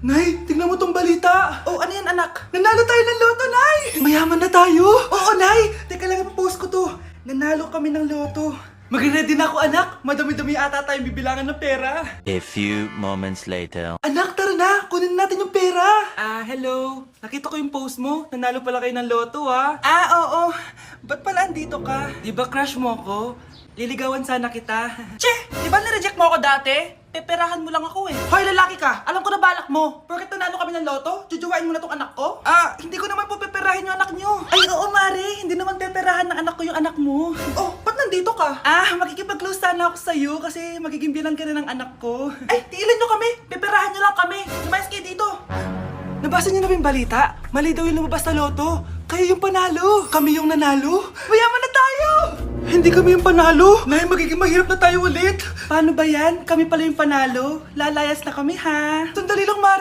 Nay, tingnan mo tong balita. Oh, ano yan, anak? Nanalo tayo ng loto, Nay! Mayaman na tayo. Oo, Nay! Teka lang, ipapost ko to. Nanalo kami ng loto. Mag-ready na ako, anak. Madami-dami ata tayong bibilangan ng pera. A few moments later. Anak, tara na. Kunin natin yung pera. Hello. Nakita ko yung post mo. Nanalo pala kayo ng loto, ah. Oo. Ba't pala andito ka? Di ba crush mo ko? Liligawan sana kita. Che! Di ba nireject mo ako dati? Peperahan mo lang ako eh. Hoy, lalaki ka! Alam ko na balak mo. Porket nanalo kami ng loto, jujuwain mo na tong anak ko? Hindi ko naman po peperahin yung anak nyo. Ay, oo, Mare. Hindi naman peperahan ng anak ko yung anak mo. Oh, ba't nandito ka? Makikipag-close sana ako sa'yo kasi magiging bilang ka na ng anak ko. Ay, tiilan nyo kami. Peperahan nyo lang kami. Lumayas kayo dito. Nabasa niyo na ba yung balita? Mali daw yung lumabas na loto. Kayo yung panalo. Kami yung nanalo. Mayaman na tayo! Hindi kami yung panalo. Nay, magiging mahirap na tayo ulit. Paano ba yan? Kami pala yung panalo. Lalayas na kami, ha? Sandali lang, Mari.